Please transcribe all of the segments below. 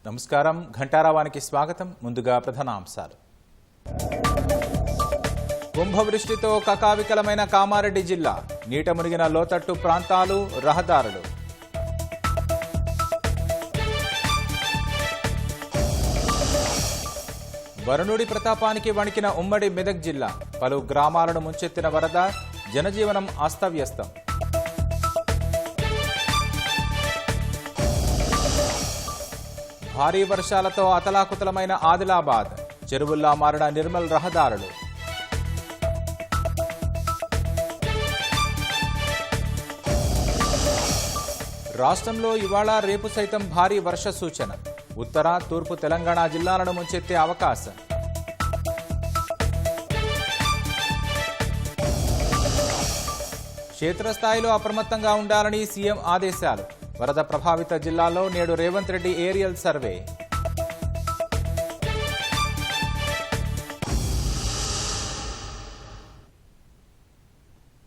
నమస్కారం ఘంటారావానికి స్వాగతం. ముందుగా ప్రధానాంశాలు. కుంభవృష్టితో కకావికలమైన కామారెడ్డి జిల్లా, నీట మునిగిన లోతట్టు ప్రాంతాలు, రహదారులు. వరుణుడి ప్రతాపానికి వణికిన ఉమ్మడి మెదక్ జిల్లా, పలు గ్రామాలను ముంచెత్తిన వరద, జనజీవనం అస్తవ్యస్తం. భారీ వర్షాలతో అతలాకుతలమైన ఆదిలాబాద్, చెరువుల్లా మారిన నిర్మల్ రహదారులు. రాష్ట్రంలో ఇవాళ రేపు సైతం భారీ వర్ష సూచన, ఉత్తర తూర్పు తెలంగాణ జిల్లాలను ముంచెత్తే అవకాశం. క్షేత్రస్థాయిలో అప్రమత్తంగా ఉండాలని సీఎం ఆదేశాలు. వరద ప్రభావిత జిల్లాల్లో నేడు రేవంత్ రెడ్డి ఏరియల్ సర్వే.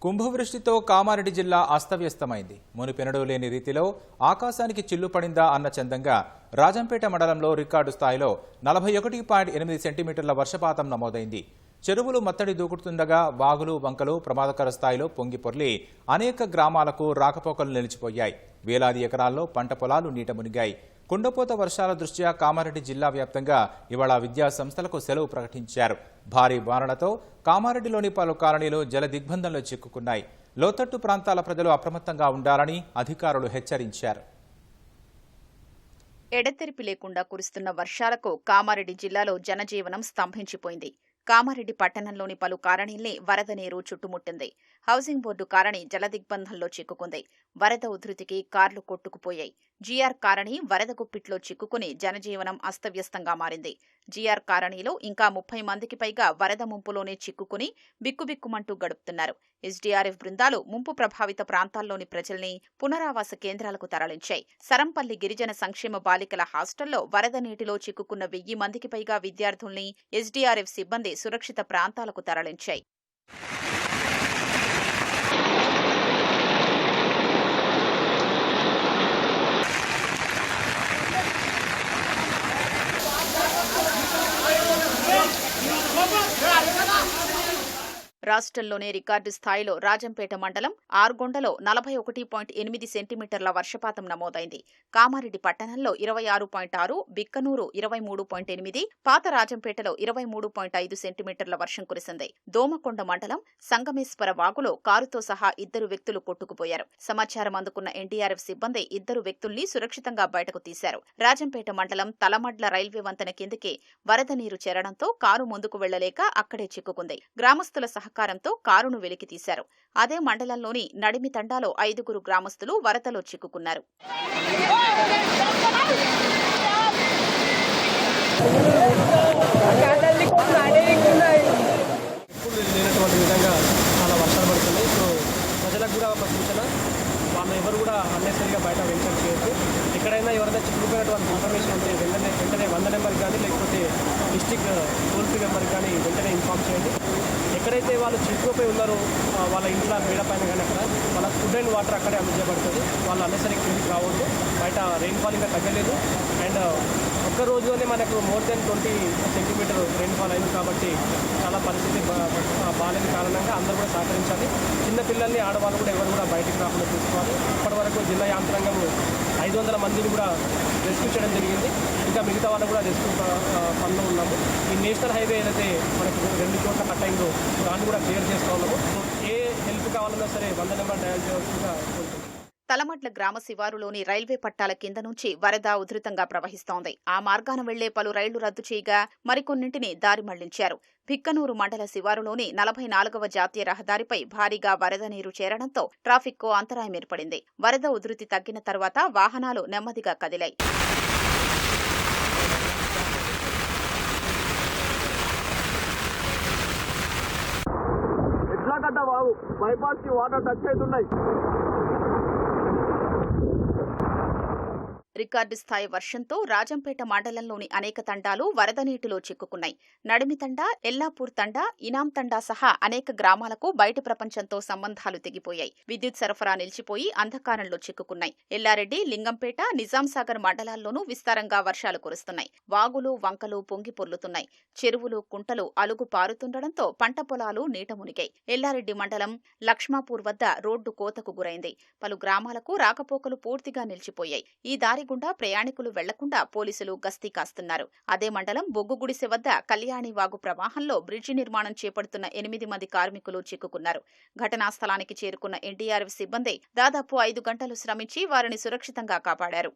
కుంభవృష్టితో కామారెడ్డి జిల్లా అస్తవ్యస్తమైంది. మునిపెనడూ లేని రీతిలో ఆకాశానికి చిల్లు పడిందా అన్న చందంగా రాజంపేట మండలంలో రికార్డు స్థాయిలో 41.8 సెంటీమీటర్ల వర్షపాతం నమోదైంది. చెరువులు మత్తడి దూకుతుండగా వాగులు వంకలు ప్రమాదకర స్థాయిలో పొంగి పొర్లి అనేక గ్రామాలకు రాకపోకలు నిలిచిపోయాయి. వేలాది ఎకరాల్లో పంట పొలాలు నీట మునిగాయి. కుండపోత వర్షాల దృష్ట్యా కామారెడ్డి జిల్లా వ్యాప్తంగా ఇవాళ విద్యా సంస్థలకు సెలవు ప్రకటించారు. భారీ వానలతో కామారెడ్డిలోని పలు కాలనీలు జల దిగ్బంధంలో చిక్కుకున్నాయి. లోతట్టు ప్రాంతాల ప్రజలు అప్రమత్తంగా ఉండాలని అధికారులు హెచ్చరించారు. ఎడతెరిపి లేకుండా కురుస్తున్న వర్షాలకు కామారెడ్డి జిల్లాలో జనజీవనం స్తంభించిపోయింది. కామారెడ్డి పట్టణంలోని పలు కాలనీల్ని వరద నీరు చుట్టుముట్టింది. హౌసింగ్ బోర్డు కాలనీ జలదిగ్బంధంలో చిక్కుకుంది. వరద ఉధృతికి కార్లు కొట్టుకుపోయాయి. జీఆర్ కాలనీ వరద గుప్పిట్లో చిక్కుకుని జనజీవనం అస్తవ్యస్తంగా మారింది. జీఆర్ కాలనీలో ఇంకా 30 మందికి పైగా వరద ముంపులోనే చిక్కుకుని బిక్కుబిక్కుమంటూ గడుపుతున్నారు. ఎస్డీఆర్ఎఫ్ బృందాలు ముంపు ప్రభావిత ప్రాంతాల్లోని ప్రజల్ని పునరావాస కేంద్రాలకు తరలించాయి. సరంపల్లి గిరిజన సంక్షేమ బాలికల హాస్టల్లో వరద నీటిలో చిక్కుకున్న 1000 మందికి పైగా విద్యార్థుల్ని ఎస్డీఆర్ఎఫ్ సిబ్బంది సురక్షిత ప్రాంతాలకు తరలించాయి. రాష్ట్రంలోనే రికార్డు స్థాయిలో రాజంపేట మండలం ఆర్గొండలో 41.8 సెంటీమీటర్ల వర్షపాతం నమోదైంది. కామారెడ్డి పట్టణంలో 26.6, బిక్కనూరు 23.8, పాత రాజంపేటలో 23.5 సెంటీమీటర్ల వర్షం కురిసింది. దోమకొండ మండలం సంగమేశ్వర వాగులో కారుతో సహా 2 వ్యక్తులు కొట్టుకుపోయారు. సమాచారం అందుకున్న ఎన్డీఆర్ఎఫ్ సిబ్బంది 2 వ్యక్తుల్ని సురక్షితంగా బయటకు తీశారు. రాజంపేట మండలం తలమడ్ల రైల్వే వంతెన కిందకి వరద నీరు చేరడంతో కారు ముందుకు వెళ్లలేక అక్కడే చిక్కుకుంది. గ్రామస్తుల సహకారంతో కారును వెలికి తీశారు. అదే మండలంలోని నడిమి తండాలో 5 గ్రామస్తులు వరదలో చిక్కుకున్నారు. ప్రజలకు కూడా ఒక సూచన, వాళ్ళు ఎవరు కూడా అన్నెసరిగా బయట వెంచర్ చేయొద్దు. ఎక్కడైనా ఎవరైనా చిక్కుకుపోయినటువంటి ఇన్ఫర్మేషన్ ఉంటే వెంటనే 100 నెంబర్కి కానీ లేకపోతే డిస్టిక్ టోల్ ఫ్రీ నెంబర్కి కానీ వెంటనే ఇన్ఫార్మ్ చేయండి. ఎక్కడైతే వాళ్ళు చిక్కుపోయి ఉన్నారో వాళ్ళ ఇంట్లో మేడ పైన కానీ అక్కడ వాళ్ళ ఫుడ్ అండ్ వాటర్ అక్కడే అందజేయబడుతుంది. వాళ్ళు అన్నెసరికి కిందికి రావద్దు. బయట రెయిన్ఫాల్ ఇంకా తగ్గలేదు. అండ్ ఒక్క రోజులోనే మనకు మోర్ దెన్ 20 సెంటీమీటర్ రెయిన్ఫాల్ అయింది. కాబట్టి చాలా పరిస్థితి బాగాలేని కారణంగా అందరూ కూడా సహకరించాలి. చిన్న పిల్లల్ని ఆడవాళ్ళు కూడా ఎవరు కూడా బయటికి రాకుండా చూసుకోవాలి. ఇప్పటి వరకు జిల్లా యంత్రాంగం 500 మందిని కూడా రెస్క్యూ చేయడం జరిగింది. ఇంకా మిగతా వాళ్ళు కూడా రెస్క్యూ పనిలో ఉన్నాము. ఈ నేషనల్ హైవే ఏదైతే మనకు 2 చోట్ల కట్ అయిందో దాన్ని కూడా క్లియర్ చేస్తూ ఉన్నాము. ఏ హెల్ప్ కావాలన్నా సరే 100 నెంబర్ డయల్ చేయవలసిందిగా కోరుతున్నాము. తలమడ్ల గ్రామ శివారులోని రైల్వే పట్టాల కింద నుంచి వరద ఉధృతంగా ప్రవహిస్తోంది. ఆ మార్గాన వెళ్లే పలు రైళ్లు రద్దు చేయగా మరికొన్నింటిని దారి మళ్లించారు. భిక్కనూరు మండల శివారులోని 44వ జాతీయ రహదారిపై భారీగా వరద నీరు చేరడంతో ట్రాఫిక్కు అంతరాయం ఏర్పడింది. వరద ఉధృతి తగ్గిన తర్వాత వాహనాలు నెమ్మదిగా కదిలాయి. రికార్డు స్థాయి వర్షంతో రాజంపేట మండలంలోని అనేక తండాలు వరద నీటిలో చిక్కుకున్నాయి. నడిమి తండా, ఎల్లాపూర్ తండా, ఇనాం తండా సహా అనేక గ్రామాలకు బయటి ప్రపంచంతో సంబంధాలు తెగిపోయాయి. విద్యుత్ సరఫరా నిలిచిపోయి అంధకారంలో చిక్కుకున్నాయి. ఎల్లారెడ్డి, లింగంపేట, నిజాంసాగర్ మండలాల్లోనూ విస్తారంగా వర్షాలు కురుస్తున్నాయి. వాగులు, వంకలు పొంగి పొర్లుతున్నాయి. చెరువులు, కుంటలు అలుగు పారుతుండటంతో పంట పొలాలు నీట మునిగాయి. ఎల్లారెడ్డి మండలం లక్ష్మాపూర్ వద్ద రోడ్డు కోతకు గురైంది. పలు గ్రామాలకు రాకపోకలు పూర్తిగా నిలిచిపోయాయి. ఈ దారి గుండా ప్రయాణికులు వెళ్లకుండా పోలీసులు గస్తీ కాస్తున్నారు. అదే మండలం బొగ్గుగుడిసె వద్ద కళ్యాణి వాగు ప్రవాహంలో బ్రిడ్జి నిర్మాణం చేపడుతున్న 8 మంది కార్మికులు చిక్కుకున్నారు. ఘటనా స్థలానికి చేరుకున్న ఎన్డీఆర్ఎఫ్ సిబ్బంది దాదాపు 5 గంటలు శ్రమించి వారిని సురక్షితంగా కాపాడారు.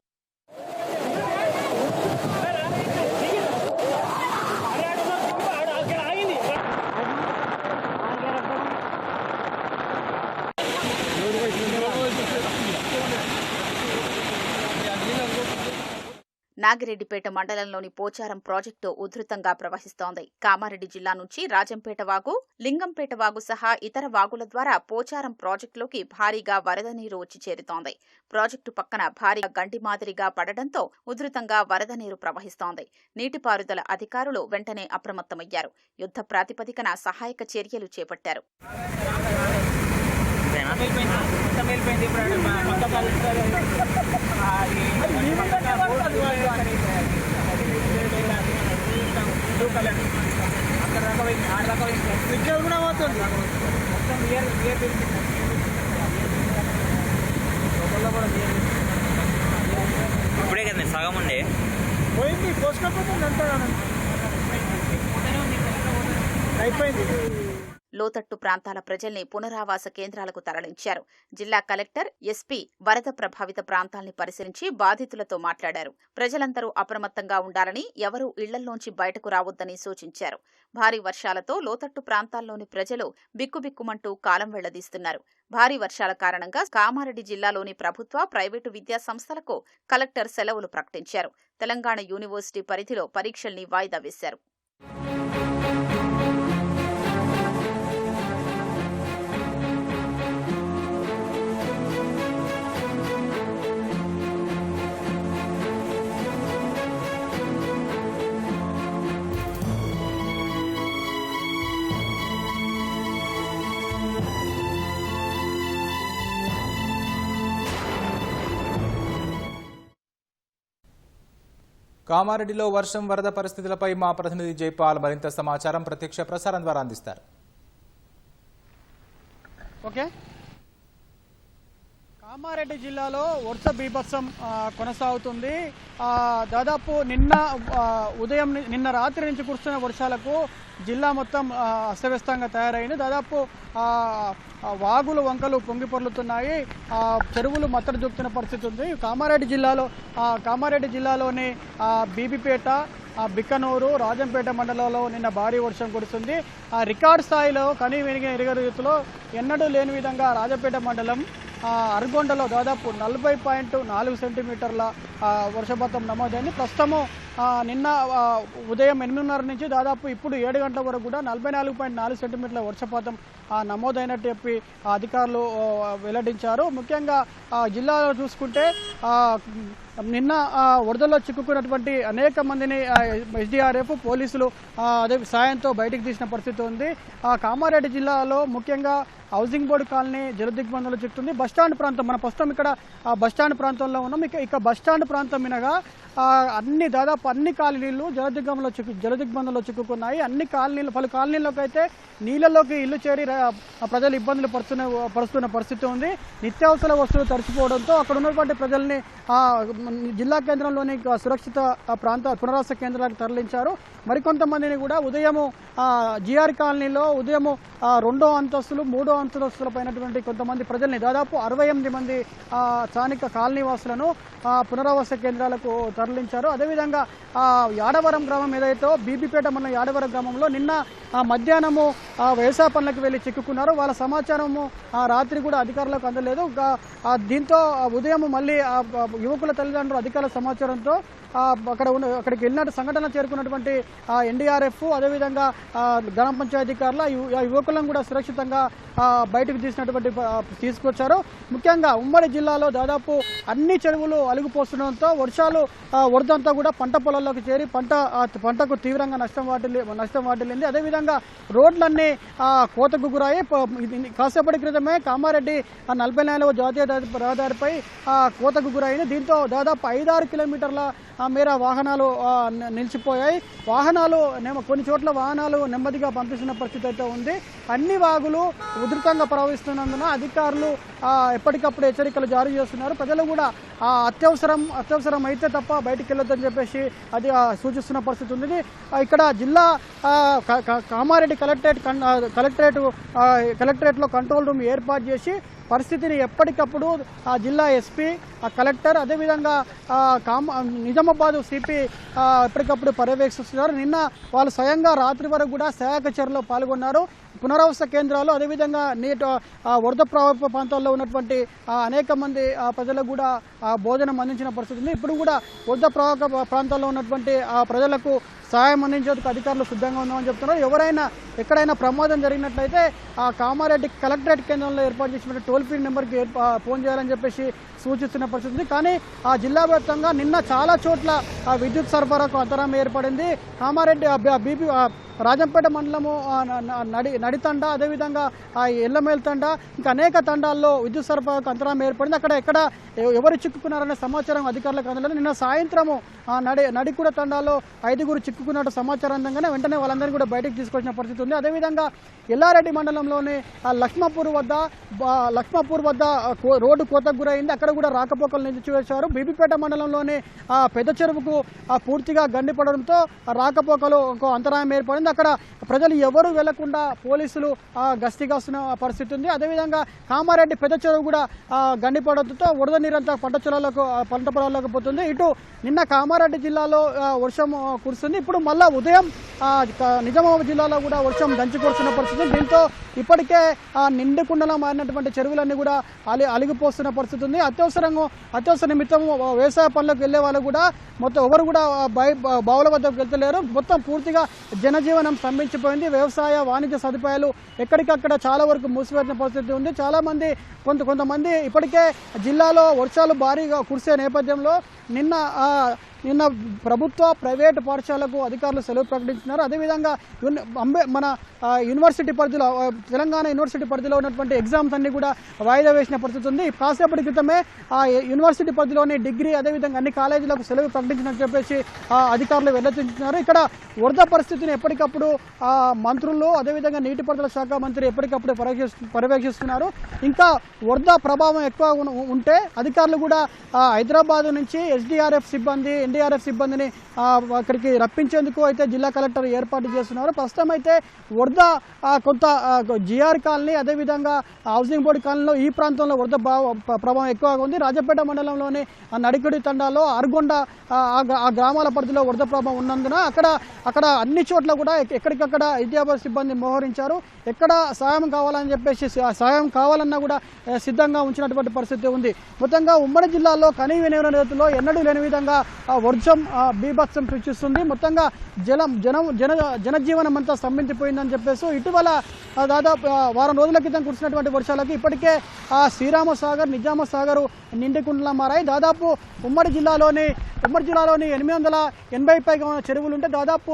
నాగిరెడ్డిపేట మండలంలోని పోచారం ప్రాజెక్టు ఉధృతంగా ప్రవహిస్తోంది. కామారెడ్డి జిల్లా నుంచి రాజంపేట వాగు, లింగంపేట వాగు సహా ఇతర వాగుల ద్వారా పోచారం ప్రాజెక్టులోకి భారీగా వరద నీరు వచ్చి చేరుతోంది. ప్రాజెక్టు పక్కన భారీగా గండి మాదిరిగా పడడంతో ఉధృతంగా వరద నీరు ప్రవహిస్తోంది. నీటిపారుదల అధికారులు వెంటనే అప్రమత్తమయ్యారు. యుద్ధ ప్రాతిపదికన సహాయక చర్యలు చేపట్టారు. ఇప్పుడే కదా సగం ఉండే పోయింది, పోసుకపోతుంది అంతా అయిపోయింది. లోతట్టు ప్రాంతాల ప్రజల్ని పునరావాస కేంద్రాలకు తరలించారు. జిల్లా కలెక్టర్, ఎస్పీ వరద ప్రభావిత ప్రాంతాల్ని పరిశీలించి బాధితులతో మాట్లాడారు. ప్రజలందరూ అప్రమత్తంగా ఉండాలని, ఎవరూ ఇళ్లల్లోంచి బయటకు రావద్దని సూచించారు. భారీ వర్షాలతో లోతట్టు ప్రాంతాల్లోని ప్రజలు బిక్కుబిక్కుమంటూ కాలం వెళ్లదీస్తున్నారు. భారీ వర్షాల కారణంగా కామారెడ్డి జిల్లాలోని ప్రభుత్వ, ప్రైవేటు విద్యా సంస్థలకు కలెక్టర్ సెలవులు ప్రకటించారు. తెలంగాణ యూనివర్సిటీ పరిధిలో పరీక్షల్ని వాయిదా వేశారు. కామారెడ్డిలో వర్షం, వరద పరిస్థితులపై మా ప్రతినిధి జైపాల్ మరింత సమాచారం ప్రత్యక్ష ప్రసారం ద్వారా అందిస్తారు. ఓకే, కామారెడ్డి జిల్లాలో వర్ష బీభత్సం కొనసాగుతుంది. దాదాపు నిన్న రాత్రి నుంచి కురుస్తున్న వర్షాలకు జిల్లా మొత్తం అస్తవ్యస్తంగా తయారైంది. దాదాపు వాగులు, వంకలు పొంగి పొర్లుతున్నాయి. చెరువులు మత్తడి చూపుతున్న పరిస్థితి ఉంది. కామారెడ్డి జిల్లాలోని బీబీపేట, బిక్కనూరు, రాజంపేట మండలంలో నిన్న భారీ వర్షం కురుస్తుంది. రికార్డు స్థాయిలో కనీవినిగిన ఎరుగని రీతిలో ఎన్నడూ లేని విధంగా రాజంపేట మండలం అరగొండలో దాదాపు 40.4 సెంటీమీటర్ల వర్షపాతం నమోదైంది. ప్రస్తుతము నిన్న ఉదయం 8:30 నుంచి దాదాపు ఇప్పుడు 7 గంటల వరకు కూడా 44.4 సెంటీమీటర్ల వర్షపాతం నమోదైనట్టు చెప్పి అధికారులు వెల్లడించారు. ముఖ్యంగా జిల్లాలో చూసుకుంటే నిన్న వరదల్లో చిక్కుకున్నటువంటి అనేక మందిని ఎస్డీఆర్ఎఫ్, పోలీసులు అదే సాయంతో బయటికి తీసిన పరిస్థితి ఉంది. కామారెడ్డి జిల్లాలో ముఖ్యంగా హౌసింగ్ బోర్డు కాలనీ జలదిగ్బంధంలో చిక్కుతుంది. బస్టాండ్ ప్రాంతం, మన ప్రస్తుతం ఇక్కడ బస్టాండ్ ప్రాంతంలో ఉన్నాం. ఇక బస్టాండ్ ప్రాంతం మినగా దాదాపు అన్ని కాలనీలు జలదిగ్బంధంలో చిక్కుకున్నాయి. పలు కాలనీల్లోకి అయితే నీళ్లలోకి ఇల్లు చేరి ప్రజలు ఇబ్బందులు పరుస్తున్న పరిస్థితి ఉంది. నిత్యావసర వస్తువులు తడిచిపోవడంతో అక్కడ ఉన్నటువంటి ప్రజల్ని జిల్లా కేంద్రంలోని సురక్షిత పునరావాస కేంద్రాలకు తరలించారు. మరికొంతమందిని కూడా ఉదయము జిఆర్ కాలనీలో ఉదయము 2వ అంతస్తులు, 3వ అంతస్తుల పైనటువంటి కొంతమంది ప్రజల్ని దాదాపు 68 మంది స్థానిక కాలనీ వాసులను పునరావాస కేంద్రాలకు తరలించారు. అదేవిధంగా యాడవరం గ్రామం ఏదైతే బీబీపేట మండలం యాడవరం గ్రామంలో నిన్న మధ్యాహ్నము వ్యవసాయ పనులకు వెళ్ళి చిక్కుకున్నారు. వాళ్ళ సమాచారము రాత్రి కూడా అధికారులకు అందలేదు. దీంతో ఉదయం మళ్ళీ యువకుల తల్లిదండ్రులు అధికారుల సమాచారంతో అక్కడికి వెళ్ళినట్టు సంఘటన చేరుకున్నటువంటి ఎన్డీఆర్ఎఫ్ అదేవిధంగా గ్రామ పంచాయతీ అధికారులు యువకులను కూడా సురక్షితంగా బయటకు తీసుకొచ్చారు. ముఖ్యంగా ఉమ్మడి జిల్లాలో దాదాపు అన్ని చెరువులు అలుగుపోస్తుండడంతో వరదంతా కూడా పంట పొలాల్లోకి చేరి పంటకు తీవ్రంగా నష్టం వాటిల్లింది. అదేవిధంగా రోడ్లన్నీ కోతకు గురయ్యి కాసేపటి క్రితమే కామారెడ్డి 44వ జాతీయ రహదారిపై కోతకు గురైంది. దీంతో దాదాపు 5-6 కిలోమీటర్ల మేర వాహనాలు నిలిచిపోయాయి. కొన్ని చోట్ల వాహనాలు నెమ్మదిగా పంపిస్తున్న పరిస్థితి అయితే ఉంది. అన్ని వాగులు ఉధృతంగా ప్రవహిస్తున్నందున అధికారులు ఎప్పటికప్పుడు హెచ్చరికలు జారీ చేస్తున్నారు. ప్రజలు కూడా అత్యవసరం అయితే తప్ప బయటికి వెళ్ళొద్దని చెప్పేసి అది సూచిస్తున్న పరిస్థితి ఉంది. ఇక్కడ జిల్లా కామారెడ్డి కలెక్టరేట్లో కంట్రోల్ రూమ్ ఏర్పాటు చేసి పరిస్థితిని ఎప్పటికప్పుడు జిల్లా ఎస్పీ కలెక్టర్ అదేవిధంగా నిజామాబాద్ సిపి ఎప్పటికప్పుడు పర్యవేక్షిస్తున్నారు. నిన్న వాళ్ళు స్వయంగా రాత్రి వరకు కూడా సహాయక చర్యలో పాల్గొన్నారు. పునరావాస కేంద్రాలు అదేవిధంగా వరద ప్రభావిత ప్రాంతాల్లో ఉన్నటువంటి అనేక మంది ప్రజలకు కూడా భోజనం అందించిన పరిస్థితి ఉంది. ఇప్పుడు కూడా వరద ప్రభావిత ప్రాంతాల్లో ఉన్నటువంటి ప్రజలకు సహాయం అందించేందుకు అధికారులు సిద్ధంగా ఉన్నామని చెప్తున్నారు. ఎవరైనా ఎక్కడైనా ప్రమాదం జరిగినట్లయితే కామారెడ్డి కలెక్టరేట్ కేంద్రంలో ఏర్పాటు చేసిన టోల్ ఫ్రీ నెంబర్కి ఫోన్ చేయాలని చెప్పేసి సూచిస్తున్న పరిస్థితి ఉంది. కానీ జిల్లా వ్యాప్తంగా నిన్న చాలా చోట్ల విద్యుత్ సరఫరాకు అంతరాయం ఏర్పడింది. కామారెడ్డి రాజంపేట మండలము నడితండ అదేవిధంగా ఎల్లమేల్ తండ ఇంకా అనేక తండాల్లో విద్యుత్ సరఫరాకు అంతరాయం ఏర్పడింది. ఎక్కడ ఎవరు చిక్కుకున్నారనే సమాచారం అధికారులకు అందలేదు. నిన్న సాయంత్రము నడికూడ తండాలో 5గురు చిక్కుకున్నట్టు సమాచారం అందంగానే వెంటనే వాళ్ళందరినీ కూడా బయటకు తీసుకొచ్చిన పరిస్థితి ఉంది. అదేవిధంగా ఎల్లారెడ్డి మండలంలోని లక్ష్మాపూర్ వద్ద రోడ్డు కోతకు గురైంది. అక్కడ కూడా రాకపోకలు నిలిచివేశారు. బీబీపేట మండలంలోని పెద్ద చెరువుకు పూర్తిగా గండిపడడంతో రాకపోకలు అంతరాయం ఏర్పడింది. అక్కడ ప్రజలు ఎవరు వెళ్లకుండా పోలీసులు గస్తీగాస్తున్న పరిస్థితి ఉంది. అదేవిధంగా కామారెడ్డి పెద్ద చెరువు కూడా గండిపడడంతో వరద నీరంతా పంట పొలాల్లోకి పోతుంది. ఇటు నిన్న కామారెడ్డి జిల్లాలో వర్షం కురుస్తుంది. ఇప్పుడు మళ్ళా ఉదయం నిజామాబాద్ జిల్లాలో కూడా వర్షం దంచి కురుస్తున్న పరిస్థితి. దీంతో ఇప్పటికే నిండుకుండలా మారినటువంటి చెరువులన్నీ కూడా అలిగిపోతున్న పరిస్థితి ఉంది. అత్యవసర నిమిత్తం వ్యవసాయ పనులకు వెళ్లే వాళ్ళు కూడా మొత్తం ఎవరు కూడా బావుల వద్దకు వెళ్తలేరు. మొత్తం పూర్తిగా జనజీవనం స్తంభించిపోయింది. వ్యవసాయ వాణిజ్య సదుపాయాలు ఎక్కడికక్కడ చాలా వరకు మూసివేసిన పరిస్థితి ఉంది. చాలా మంది కొంతమంది ఇప్పటికే జిల్లాలో వర్షాలు భారీగా కురిసే నేపథ్యంలో నిన్న ప్రభుత్వ ప్రైవేటు పాఠశాలకు అధికారులు సెలవు ప్రకటించినారు. అదేవిధంగా మన యూనివర్సిటీ పరిధిలో తెలంగాణ యూనివర్సిటీ పరిధిలో ఉన్నటువంటి ఎగ్జామ్స్ అన్ని కూడా వాయిదా వేసిన పరిస్థితి ఉంది. కాసేపటి క్రితమే యూనివర్సిటీ పరిధిలోని డిగ్రీ అదేవిధంగా అన్ని కాలేజీలకు సెలవు ప్రకటించినట్టు చెప్పేసి అధికారులు వెల్లడించినారు. ఇక్కడ వరద పరిస్థితిని ఎప్పటికప్పుడు మంత్రులు అదేవిధంగా నీటిపారుదల శాఖ మంత్రి ఎప్పటికప్పుడు పర్యవేక్షిస్తున్నారు. ఇంకా వరద ప్రభావం ఎక్కువ ఉంటే అధికారులు కూడా హైదరాబాద్ నుంచి ఎన్డీఆర్ఎఫ్ సిబ్బందిని అక్కడికి రప్పించేందుకు అయితే జిల్లా కలెక్టర్ ఏర్పాటు చేస్తున్నారు. ప్రస్తుతం అయితే వరద కొంత జిఆర్ కాలనీ అదేవిధంగా హౌసింగ్ బోర్డు కాలనీలో ఈ ప్రాంతంలో వరద ప్రభావం ఎక్కువగా ఉంది. రాజపేట మండలంలోని నడికుడి తండాలో ఆర్గొండ ఆ గ్రామాల పరిధిలో వరద ప్రభావం ఉన్నందున అక్కడ అన్ని చోట్ల కూడా ఎక్కడికక్కడ ఎన్డీఆర్ఎఫ్ సిబ్బంది మోహరించారు. ఎక్కడ సాయం కావాలని చెప్పేసి సాయం కావాలన్నా కూడా సిద్ధంగా ఉంచినటువంటి పరిస్థితి ఉంది. మొత్తంగా ఉమ్మడి జిల్లాలో కనీవినీ రీతిలో ఎన్నడూ లేని విధంగా వర్షం బీభత్సం సృష్టిస్తుంది. మొత్తంగా జనజీవనం అంతా స్తంభించిపోయిందని చెప్పేసి ఇటీవల దాదాపు వారం రోజుల క్రితం కురిసినటువంటి వర్షాలకి ఇప్పటికే శ్రీరామ సాగర్ నిజామ సాగర్ నిండుకుండలా మారాయి. దాదాపు ఉమ్మడి జిల్లాలోని 880 పైగా చెరువులు ఉంటే దాదాపు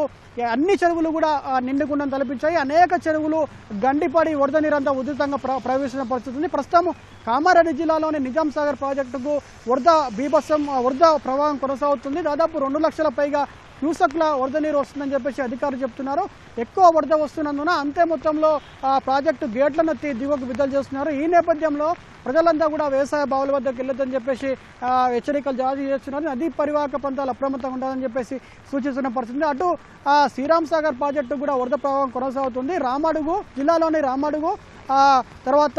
అన్ని చెరువులు కూడా నిండుకుండం తలపించాయి. అనేక చెరువులు గండిపడి వరద నీరంతా ఉధృతంగా ప్రవేశించిన పరిస్థితి ఉంది. ప్రస్తుతం కామారెడ్డి జిల్లాలోని నిజాం సాగర్ ప్రాజెక్టుకు వరద ప్రవాహం కొనసాగుతుంది. దాదాపు 2 లక్షల పైగా క్యూసెక్ల వరద నీరు వస్తుందని చెప్పేసి అధికారులు చెప్తున్నారు. ఎక్కువ వరద వస్తున్నందున అంతే మొత్తంలో ప్రాజెక్టు గేట్లను దిగువకు విడుదల చేస్తున్నారు. ఈ నేపథ్యంలో ప్రజలంతా కూడా వ్యవసాయ బావుల వద్దకు వెళ్ళొద్దని చెప్పేసి హెచ్చరికలు జారీ చేస్తున్నారు. నదీ పరివాహక ప్రాంతాలు అప్రమత్తంగా ఉండాలని చెప్పేసి సూచిస్తున్న పరిస్థితి. అటు శ్రీరామ్ సాగర్ ప్రాజెక్టు కూడా వరద ప్రవాహం కొనసాగుతుంది. జిల్లాలోని రామడుగు తర్వాత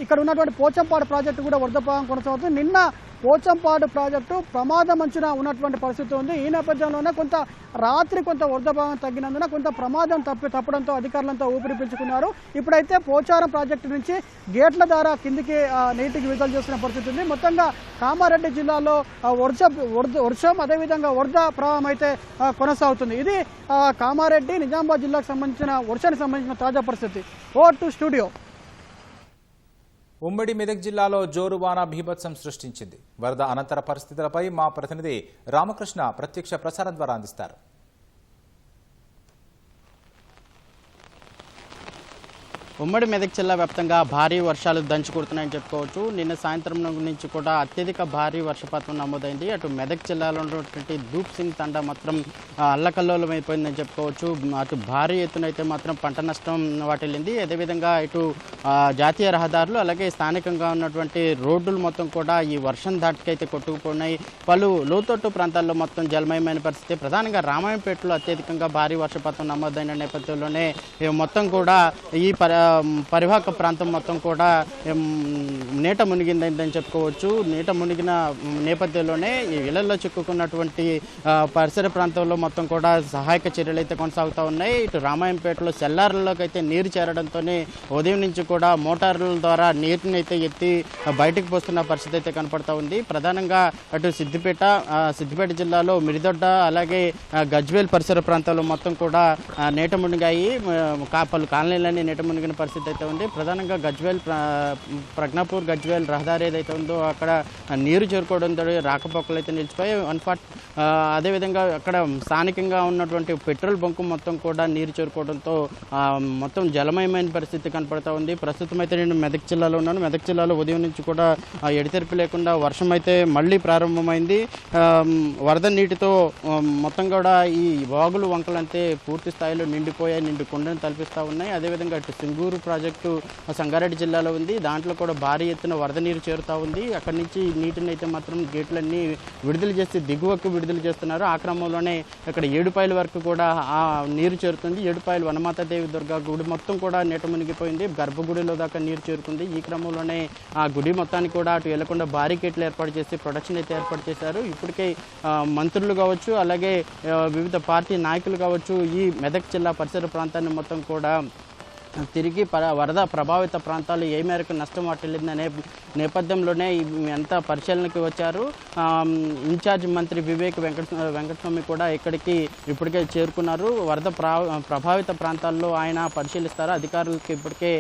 ఇక్కడ ఉన్నటువంటి పోచంపాడు ప్రాజెక్టు కూడా వరద ప్రవాహం కొనసాగుతుంది. నిన్న పోచంపాడు ప్రాజెక్టు ప్రమాదం అంచున ఉన్నటువంటి పరిస్థితి ఉంది. ఈ నేపథ్యంలోనే రాత్రి కొంత వరద భాగం తగ్గినందున కొంత ప్రమాదం తప్పడంతో అధికారులంతా ఊపిరి పీల్చుకున్నారు. ఇప్పుడైతే పోచారం ప్రాజెక్టు నుంచి గేట్ల ద్వారా కిందికి నీటికి విడుదల చేస్తున్న పరిస్థితి ఉంది. మొత్తంగా కామారెడ్డి జిల్లాలో వర్షం అదేవిధంగా వరద ప్రవాహం అయితే కొనసాగుతుంది. ఇది కామారెడ్డి నిజామాబాద్ జిల్లాకు సంబంధించిన వర్షానికి సంబంధించిన తాజా పరిస్థితి. Over to studio. ఉమ్మడి మెదక్ జిల్లాలో జోరువాన బీభత్సం సృష్టించింది. వరద అనంతర పరిస్థితులపై మా ప్రతినిధి రామకృష్ణ ప్రత్యక్ష ప్రసారం ద్వారా అందిస్తారు. ఉమ్మడి మెదక్ జిల్లా వ్యాప్తంగా భారీ వర్షాలు దంచుకొడుతున్నాయని చెప్పుకోవచ్చు. నిన్న సాయంత్రం నుంచి కూడా అత్యధిక భారీ వర్షపాతం నమోదైంది. అటు మెదక్ జిల్లాలో ఉన్నటువంటి ధూప్ సింగ్ తండా మాత్రం అల్లకల్లోలం అయిపోయిందని చెప్పుకోవచ్చు. అటు భారీ ఎత్తున అయితే మాత్రం పంట నష్టం వాటిల్లింది. అదేవిధంగా ఇటు జాతీయ రహదారులు అలాగే స్థానికంగా ఉన్నటువంటి రోడ్లు మొత్తం కూడా ఈ వర్షం ధాటికైతే కొట్టుకుపోయినాయి. పలు లోతట్టు ప్రాంతాల్లో మొత్తం జలమయమైన పరిస్థితి. ప్రధానంగా రామాయంపేటలో అత్యధికంగా భారీ వర్షపాతం నమోదైన నేపథ్యంలోనే మొత్తం కూడా ఈ పరివాహక ప్రాంతం మొత్తం కూడా నీట మునిగిందని చెప్పుకోవచ్చు. నీట మునిగిన నేపథ్యంలోనే ఈ ఇళ్లలో చిక్కుకున్నటువంటి పరిసర ప్రాంతంలో మొత్తం కూడా సహాయక చర్యలు అయితే కొనసాగుతూ ఉన్నాయి. ఇటు రామాయంపేటలో సెల్లార్లలోకి అయితే నీరు చేరడంతోనే ఉదయం నుంచి కూడా మోటార్ల ద్వారా నీటిని అయితే ఎత్తి బయటకు పోస్తున్న పరిస్థితి అయితే కనపడతా ఉంది. ప్రధానంగా అటు సిద్దిపేట జిల్లాలో మిరిదొడ్డ అలాగే గజ్వేల్ పరిసర ప్రాంతాల్లో మొత్తం కూడా నీట మునిగాయి. పలు కాలనీలన్నీ నీట మునిగిన పరిస్థితి అయితే ఉంది. ప్రధానంగా గజ్వేల్ ప్రజ్ఞాపూర్ గజ్వేల్ రహదారి ఏదైతే ఉందో అక్కడ నీరు చేరుకోవడంతో రాకపోకలు అయితే నిలిచిపోయాయి. అదేవిధంగా అక్కడ స్థానికంగా ఉన్నటువంటి పెట్రోల్ బంకు మొత్తం కూడా నీరు చేరుకోవడంతో మొత్తం జలమయమైన పరిస్థితి కనపడతా ఉంది. ప్రస్తుతం అయితే నేను మెదక్ జిల్లాలో ఉన్నాను. మెదక్ జిల్లాలో ఉదయం నుంచి కూడా ఎడతెరిపి లేకుండా వర్షం అయితే మళ్ళీ ప్రారంభమైంది. వరద నీటితో మొత్తం కూడా ఈ వాగులు వంకలంతే పూర్తి స్థాయిలో నిండి కొండను తలపిస్తూ ఉన్నాయి. అదేవిధంగా ఇటు సింగూరు ప్రాజెక్టు సంగారెడ్డి జిల్లాలో ఉంది. దాంట్లో కూడా భారీ ఎత్తున వరద నీరు చేరుతూ ఉంది. అక్కడి నుంచి నీటిని అయితే మాత్రం గేట్లన్నీ విడుదల చేసి దిగువకు విడుదల చేస్తున్నారు. ఆ క్రమంలోనే ఇక్కడ ఏడుపాయల వరకు కూడా ఆ నీరు చేరుతుంది. ఏడుపాయలు వనమాతాదేవి దుర్గా గుడి మొత్తం కూడా నీట మునిగిపోయింది. గర్భగుడిలో దాకా నీరు చేరుకుంది. ఈ క్రమంలోనే ఆ గుడి మొత్తానికి కూడా అటు వెళ్లకుండా బారికేట్లు ఏర్పాటు చేసి ప్రొటెక్షన్ అయితే ఏర్పాటు చేశారు. ఇప్పటికే మంత్రులు కావచ్చు అలాగే వివిధ పార్టీ నాయకులు కావచ్చు ఈ మెదక్ జిల్లా పరిసర ప్రాంతాన్ని మొత్తం కూడా తిరిగి వరద ప్రభావిత ప్రాంతాలు ఏ మేరకు నష్టం వాటిల్లిందనే నేపథ్యంలోనే ఎంత పరిశీలనకి వచ్చారు. ఇన్ఛార్జ్ మంత్రి వివేక్ వెంకటస్వామి కూడా ఇక్కడికి ఇప్పటికే చేరుకున్నారు. వరద ప్రభావిత ప్రాంతాల్లో ఆయన పరిశీలిస్తారు. అధికారులకు ఇప్పటికే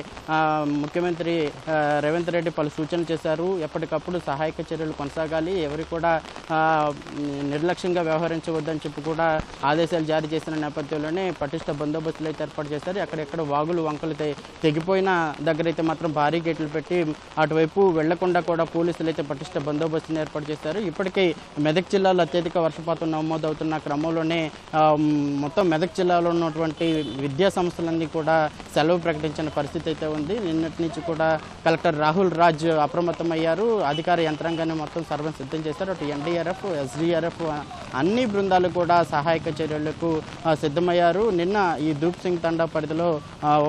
ముఖ్యమంత్రి రేవంత్ రెడ్డి పలు సూచనలు చేశారు. ఎప్పటికప్పుడు సహాయక చర్యలు కొనసాగాలి, ఎవరి కూడా నిర్లక్ష్యంగా వ్యవహరించవద్దని చెప్పి కూడా ఆదేశాలు జారీ చేసిన నేపథ్యంలోనే పటిష్ట బందోబస్తులు అయితే ఏర్పాటు చేశారు. అక్కడెక్కడ వాగులు వంకలు తెగిపోయిన దగ్గర అయితే మాత్రం భారీ గేట్లు పెట్టి అటువైపు వెళ్లకుండా కూడా పోలీసులు అయితే పటిష్ట బందోబస్తుని ఏర్పాటు చేశారు. ఇప్పటికే మెదక్ జిల్లాలో అత్యధిక వర్షపాతం నమోదవుతున్న క్రమంలోనే మొత్తం మెదక్ జిల్లాలో ఉన్నటువంటి విద్యా సంస్థలన్నీ కూడా సెలవు ప్రకటించిన పరిస్థితి అయితే ఉంది. నిన్నటి నుంచి కూడా కలెక్టర్ రాహుల్ రాజ్ అప్రమత్తమయ్యారు. అధికార యంత్రాంగాన్ని మొత్తం సర్వం సిద్ధం చేశారు. అటు ఎన్డీఆర్ఎఫ్ ఎస్డీఆర్ఎఫ్ అన్ని బృందాలు కూడా సహాయక చర్యలకు సిద్ధమయ్యారు. నిన్న ఈ ధూప్ సింగ్ తండా పరిధిలో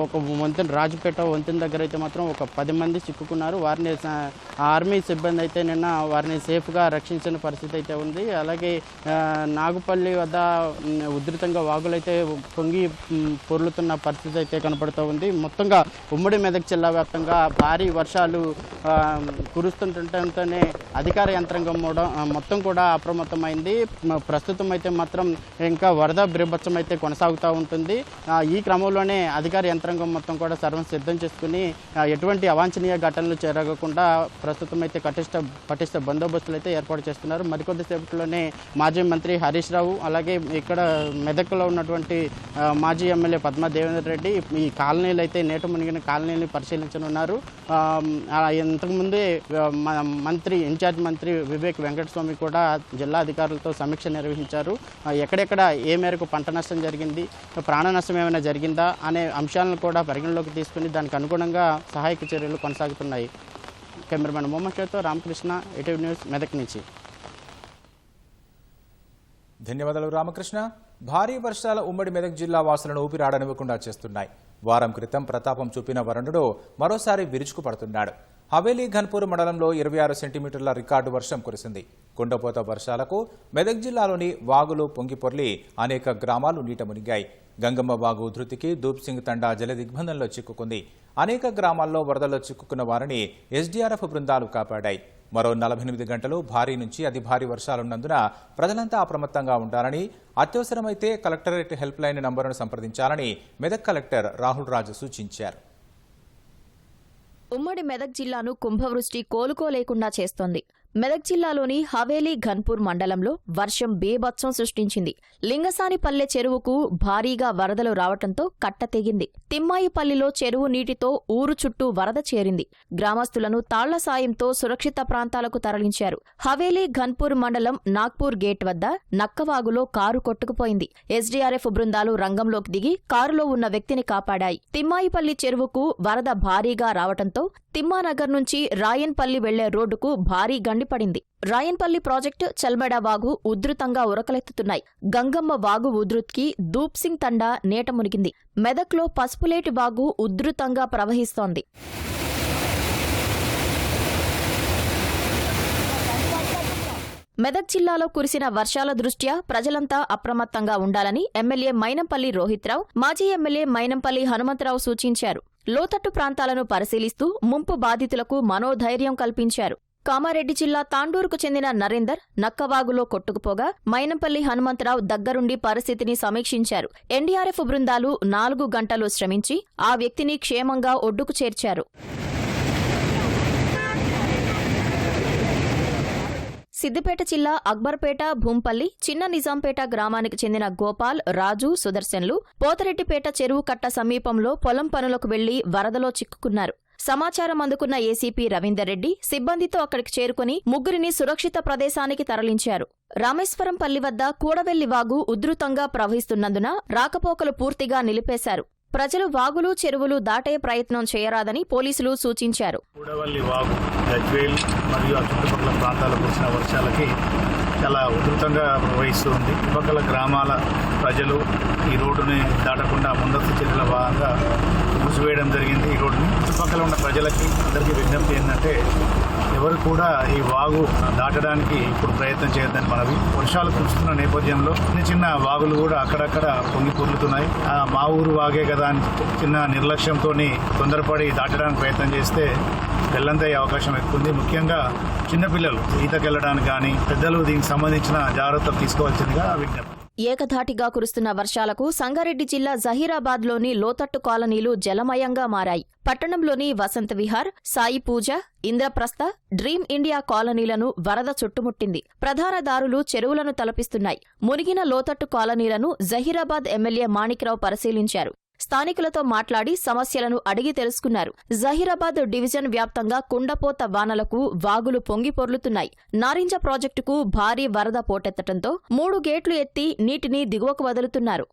ఒక వంతెన రాజపేట వంతెన దగ్గర అయితే మాత్రం ఒక 10 మంది చిక్కుకున్నారు. వారిని ఆర్మీ సిబ్బంది అయితే నిన్న వారిని సేఫ్గా రక్షించిన పరిస్థితి అయితే ఉంది. అలాగే నాగుపల్లి వద్ద ఉధృతంగా వాగులైతే పొంగి పొర్లుతున్న పరిస్థితి అయితే కనపడుతూ ఉంది. మొత్తంగా ఉమ్మడి మెదక్ జిల్లా వ్యాప్తంగా భారీ వర్షాలు కురుస్తుండటంతోనే అధికార యంత్రాంగం మొత్తం కూడా అప్రమత్తమైంది. ప్రస్తుతం అయితే మాత్రం ఇంకా వరద బీభత్సం అయితే కొనసాగుతూ ఉంటుంది. ఈ క్రమంలోనే అధికార యంత్రాంగం మొత్తం కూడా సర్వం సిద్ధం చేసుకుని ఎటువంటి అవాంఛనీయ ఘటనలు జరగకుండా ప్రస్తుతం అయితే పటిష్ట బందోబస్తులు అయితే ఏర్పాటు చేస్తున్నారు. మరికొద్దిసేపట్లోనే మాజీ మంత్రి హరీష్ రావు అలాగే ఇక్కడ మెదక్లో ఉన్నటువంటి మాజీ ఎమ్మెల్యే పద్మా దేవేందర్ రెడ్డి ఈ కాలనీలు అయితే నీట మునిగిన కాలనీని పరిశీలించనున్నారు. ఇంతకుముందే మంత్రి ఇన్ఛార్జ్ మంత్రి వివేక్ వెంకటస్వామి కూడా జిల్లా అధికారులతో సమీక్ష నిర్వహించారు. ఎక్కడెక్కడ ఏ మేరకు పంట నష్టం జరిగింది, ప్రాణ నష్టం ఏమైనా జరిగిందా అనే అంశాలను కూడా పరిగణలోకి తీసుకుని దానికి అనుగుణంగా సహాయక చర్యలు కొనసాగుతున్నాయి. కెమెరామెన్ మొహమ్మద్ షాతో రామకృష్ణ, ఈటీవీ న్యూస్, మెదక్ నుంచి. ధన్యవాదాలు రామకృష్ణ. భారీ వర్షాల ఉమ్మడి మెదక్ జిల్లా వాసులను ఊపిరాడనివ్వకుండా చేస్తున్నాయి. వారం క్రితం ప్రతాపం చూపిన వరుణుడు మరోసారి విరుచుకు పడుతున్నాడు. హవేలీ ఘన్పూర్ మండలంలో 26 సెంటీమీటర్ల రికార్డు వర్షం కురిసింది. కుండపోత వర్షాలకు మెదక్ జిల్లాలోని వాగులు పొంగిపొర్లి అనేక గ్రామాలు నీట మునిగాయి. గంగమ్మ వాగు ఉధృతికి దూప్ సింగ్ తండా జలదిగ్బంధంలో చిక్కుకుంది. అనేక గ్రామాల్లో వరదల్లో చిక్కుకున్న వారిని ఎస్డీఆర్ఎఫ్ బృందాలు కాపాడాయి. మరో 48 గంటలు భారీ నుంచి అతి భారీ వర్షాలున్నందున ప్రజలంతా అప్రమత్తంగా ఉండాలని, అత్యవసరమైతే కలెక్టరేట్ హెల్ప్ లైన్ నంబరును సంప్రదించాలని మెదక్ కలెక్టర్ రాహుల్ రాజు సూచించారు. ఉమ్మడి మెదక్ జిల్లాను కుంభవృష్టి కోలుకోలేకుండా చేస్తోంది. మెదక్ జిల్లాలోని హవేలీ ఘన్పూర్ మండలంలో వర్షం బేభత్సం సృష్టించింది. లింగసానిపల్లె చెరువుకు భారీగా వరదలు రావటంతో కట్ట తెగింది. తిమ్మాయిపల్లిలో చెరువు నీటితో ఊరు చుట్టూ వరద చేరింది. గ్రామస్తులను తాళ్ల సాయంతో సురక్షిత ప్రాంతాలకు తరలించారు. హవేలీ ఘన్పూర్ మండలం నాగ్పూర్ గేట్ వద్ద నక్కవాగులో కారు కొట్టుకుపోయింది. ఎస్డీఆర్ఎఫ్ బృందాలు రంగంలోకి దిగి కారులో ఉన్న వ్యక్తిని కాపాడాయి. తిమ్మాయిపల్లి చెరువుకు వరద భారీగా రావటంతో తిమ్మానగర్ నుంచి రాయన్పల్లి వెళ్లే రోడ్డుకు భారీ గండిపడింది. రాయన్పల్లి ప్రాజెక్టు చల్మెడ వాగు ఉధృతంగా ఉరకలెత్తుతున్నాయి. గంగమ్మ వాగు ఉధృతికి దూప్ సింగ్ తండా నేట మునిగింది. మెదక్లో పసుపులేటి వాగు ఉధృతంగా ప్రవహిస్తోంది. మెదక్ జిల్లాలో కురిసిన వర్షాల దృష్ట్యా ప్రజలంతా అప్రమత్తంగా ఉండాలని ఎమ్మెల్యే మైనంపల్లి రోహిత్రావు, మాజీ ఎమ్మెల్యే మైనంపల్లి హనుమంతరావు సూచించారు. లోతట్టు ప్రాంతాలను పరిశీలిస్తూ ముంపు బాధితులకు మనోధైర్యం కల్పించారు. కామారెడ్డి జిల్లా తాండూరుకు చెందిన నరేందర్ నక్కవాగులో కొట్టుకుపోగా మైనంపల్లి హనుమంతరావు దగ్గరుండి పరిస్థితిని సమీక్షించారు. ఎన్డీఆర్ఎఫ్ బృందాలు 4 గంటలు శ్రమించి ఆ వ్యక్తిని క్షేమంగా ఒడ్డుకు చేర్చారు. సిద్దిపేట జిల్లా అక్బర్పేట, భూంపల్లి, చిన్న నిజాంపేట గ్రామానికి చెందిన గోపాల్, రాజు, సుదర్శన్లు పోతరెడ్డిపేట చెరువు కట్ట సమీపంలో పొలం పనులకు వెళ్లి వరదలో చిక్కుకున్నారు. సమాచారం అందుకున్న ఏసీపీ రవీందర్ రెడ్డి సిబ్బందితో అక్కడికి చేరుకుని ముగ్గురిని సురక్షిత ప్రదేశానికి తరలించారు. రామేశ్వరంపల్లి వద్ద కూడవెల్లి వాగు ఉధృతంగా ప్రవహిస్తున్నందున రాకపోకలు పూర్తిగా నిలిపేశారు. ప్రజలు వాగులు, చెరువులు దాటే ప్రయత్నం చేయరాదని పోలీసులు సూచించారు. కూడవల్లి వాగు గజ్వేల్ మరియు ఆ చుట్టుపక్కల ప్రాంతాలకు వచ్చిన వర్షాలకి చాలా ఉధృతంగా ప్రవహిస్తుంది. చుట్టుపక్కల గ్రామాల ప్రజలు ఈ రోడ్డుని దాటకుండా ముందస్తు చర్యల భాగంగా మూసివేయడం జరిగింది. ఈ రోడ్డుని చుట్టుపక్కల ఉన్న ప్రజలకి అందరికీ విజ్ఞప్తి ఏంటంటే ఎవరు కూడా ఈ వాగు దాటడానికి ఇప్పుడు ప్రయత్నం చేయొద్దని మనవి. వర్షాలు కురుస్తున్న నేపథ్యంలో చిన్న వాగులు కూడా అక్కడక్కడ పొంగి పొర్లుతున్నాయి. మా ఊరు వాగే కదా అని చిన్న నిర్లక్ష్యంతో తొందరపడి దాటడానికి ప్రయత్నం చేస్తే వెల్లంతయ్యే అవకాశం ఎక్కువ ఉంది. ముఖ్యంగా చిన్నపిల్లలు ఈతకెళ్లడానికి కానీ పెద్దలు దీనికి సంబంధించిన జాగ్రత్తలు తీసుకోవాల్సిందిగా విజ్ఞప్తి. ఏకధాటిగా కురుస్తున్న వర్షాలకు సంగారెడ్డి జిల్లా జహీరాబాద్లోని లోతట్టు కాలనీలు జలమయంగా మారాయి. పట్టణంలోని వసంత విహార్, సాయి పూజ, ఇంద్రప్రస్థ, డ్రీమ్ ఇండియా కాలనీలను వరద చుట్టుముట్టింది. ప్రధాన దారులు చెరువులను తలపిస్తున్నాయి. మునిగిన లోతట్టు కాలనీలను జహీరాబాద్ ఎమ్మెల్యే మాణిక్రావు పరిశీలించారు. స్థానికులతో మాట్లాడి సమస్యలను అడిగి తెలుసుకున్నారు. జహీరాబాద్ డివిజన్ వ్యాప్తంగా కుండపోత వానలకు వాగులు పొంగిపొర్లుతున్నాయి. నారింజ ప్రాజెక్టుకు భారీ వరద పోటెత్తడంతో 3 గేట్లు ఎత్తి నీటిని దిగువకు వదులుతున్నారు.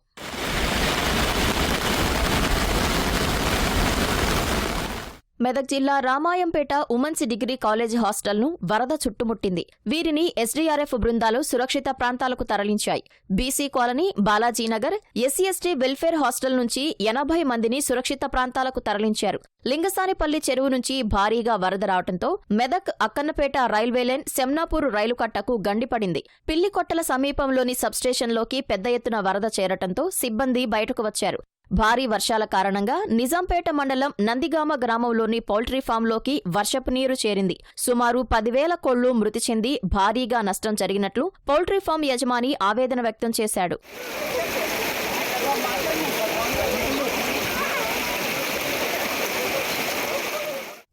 మెదక్ జిల్లా రామాయంపేట ఉమెన్స్ డిగ్రీ కాలేజ్ హాస్టల్ను వరద చుట్టుముట్టింది. వీరిని ఎస్డీఆర్ఎఫ్ బృందాలు సురక్షిత ప్రాంతాలకు తరలించాయి. BC colony, Balajinagar, SC ST welfare hostel నుంచి 80 మందిని సురక్షిత ప్రాంతాలకు తరలించారు. లింగసానిపల్లి చెరువు నుంచి భారీగా వరద రావడంతో మెదక్ అక్కన్నపేట రైల్వే లైన్ సెమ్నాపూర్ రైలు కట్టకు గండిపడింది. పిల్లికొట్టల సమీపంలోని సబ్స్టేషన్లోకి పెద్ద ఎత్తున వరద చేరటంతో సిబ్బంది బయటకు వచ్చారు. భారీ వర్షాల కారణంగా నిజాంపేట మండలం నందిగామ గ్రామంలోని పౌల్ట్రీ ఫామ్లోకి వర్షపు నీరు చేరింది. సుమారు 10,000 కోళ్లు మృతి చెంది భారీగా నష్టం జరిగినట్లు పౌల్ట్రీ ఫామ్ యజమాని ఆవేదన వ్యక్తం చేశాడు.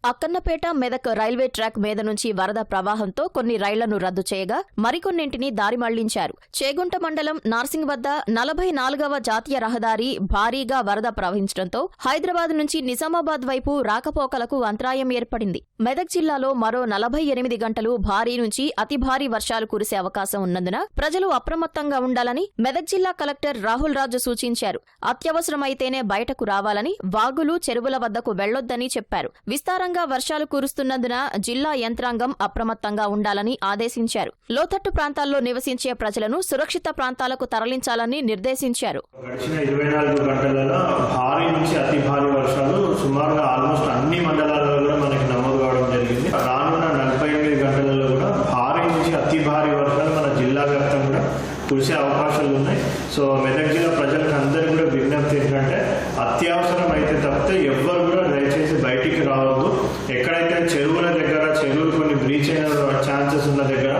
అక్కన్నపేట మెదక్ రైల్వే ట్రాక్ మీద నుంచి వరద ప్రవాహంతో కొన్ని రైళ్లను రద్దు చేయగా మరికొన్నింటిని దారి మళ్లించారు. చేగుంట మండలం నార్సింగ్ వద్ద 44వ జాతీయ రహదారి భారీగా వరద ప్రవహించడంతో హైదరాబాద్ నుంచి నిజామాబాద్ వైపు రాకపోకలకు అంతరాయం ఏర్పడింది. మెదక్ జిల్లాలో మరో 48 గంటలు భారీ నుంచి అతి భారీ వర్షాలు కురిసే అవకాశం ఉన్నందున ప్రజలు అప్రమత్తంగా ఉండాలని మెదక్ జిల్లా కలెక్టర్ రాహుల్ రాజు సూచించారు. అత్యవసరమైతేనే బయటకు రావాలని, వాగులు, చెరువుల వద్దకు వెళ్లొద్దని చెప్పారు. విస్తారంగా విస్తారంగా వర్షాలు కురుస్తున్నందున జిల్లా యంత్రాంగం అప్రమత్తంగా ఉండాలని ఆదేశించారు. లోతట్టు ప్రాంతాల్లో నివసించే ప్రజలను సురక్షిత ప్రాంతాలకు తరలించాలని నిర్దేశించారు. గడిచిన 24 గంటలలో భారీ నుంచి అతి భారీ వర్షాలు సుమారుగా ఆల్మోస్ట్ అన్ని మండలాలలో కూడా మనకి నమోదు కావడం జరిగింది. రానున్న 48 గంటలలో కూడా భారీ నుంచి అతి భారీ వర్షాలు మన జిల్లా వ్యాప్తంగా కూడా కురిసే అవకాశాలు ఉన్నాయి. సో మెదక్ జిల్లా ప్రజలకు అందరికీ కూడా విజ్ఞప్తి ఏంటంటే అత్యవసరం అయితే తప్పితే ఎవ్వరు కూడా దయచేసి బయటికి రావద్దు. ఎక్కడైతే చెరువుల దగ్గర చెరువులు కొన్ని బ్రీచ్ అయిన ఛాన్సెస్ ఉన్న దగ్గర,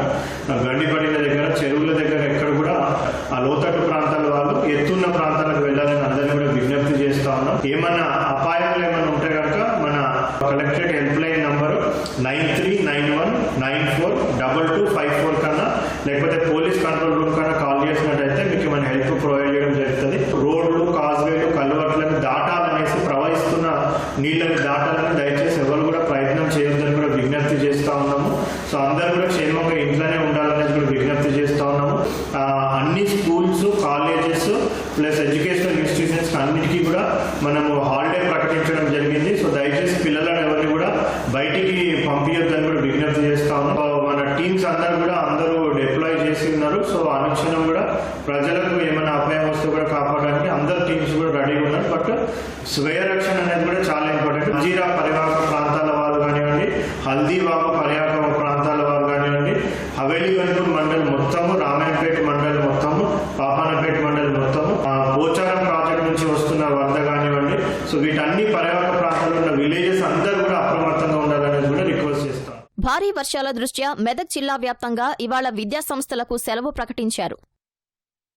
గండిపడిన దగ్గర, చెరువుల దగ్గర ఎక్కడ కూడా ఆ లోతట్టు ప్రాంతాల వాళ్ళు ఎత్తున్న ప్రాంతాలకు వెళ్ళాలని అందరినీ కూడా విజ్ఞప్తి చేస్తా ఉన్నాం. ఏమన్నా అపాయాలు ఏమైనా ఉంటే కనుక మన కలెక్టరేట్ హెల్ప్ లైన్ నంబరు 9391942254 కన్నా లేకపోతే పోలీస్ కంట్రోల్ రూమ్ కన్నా కాల్ చేసినట్టయితే మీకు మన హెల్ప్ ప్రొవైడ్ చేయడం జరుగుతుంది. రోడ్లు, కాజ్వేలు, కల్వర్ట్లను దాటాలనేసి ప్రవహిస్తున్న నీళ్ళని దాటాలని దయచేసి ఎవరు కూడా ప్రయత్నం చేయొద్దని కూడా విజ్ఞప్తి చేస్తూ ఉన్నాము. సో అందరూ కూడా క్షేమంగా ఇంట్లోనే ఉండాలనేది కూడా విజ్ఞప్తి చేస్తూ ఉన్నాము. అన్ని schools, colleges plus educational institutions అన్నిటికీ కూడా మనము హాలిడే ప్రకటించడం జరిగింది. సో దయచేసి పిల్లలను ఎవరిని కూడా బయటికి పంపించొద్దని కూడా విజ్ఞప్తి చేస్తా ఉన్నాం. మన టీమ్స్ అందరూ డిప్లాయ్ చేసి ఉన్నారు. సో అనుక్షణం కూడా ప్రజలకు ఏమైనా అపాయం వస్తే కూడా కాపాడడానికి అందరు టీమ్స్ కూడా రెడీగా ఉన్నారు. బట్ స్వయ రక్షణ అనేది కూడా చాలా ఇంపార్టెంట్. జీరా పరివాహక ప్రాంతాల వాళ్ళు కానివ్వండి, హల్దీబాబు పరివాహక ప్రాంతాల వాళ్ళు కానివ్వండి, హవేలీ గన్పూర్ మండలి మొత్తము, రామాయణపేట మండలి మొత్తము, పాపానపేట మండలి మొత్తము, పోచారం ప్రాజెక్ట్ నుంచి వస్తున్న వరద కానివ్వండి. సో వీటన్ని పరివాహక ప్రాంతాల్లో ఉన్న విలేజెస్ అందరూ కూడా అప్రమత్తంగా ఉండాలనేది కూడా రిక్వెస్ట్ చేస్తాం. భారీ వర్షాల దృష్ట్యా మెదక్ జిల్లా వ్యాప్తంగా ఇవాళ విద్యాసంస్థలకు సెలవు ప్రకటించారు.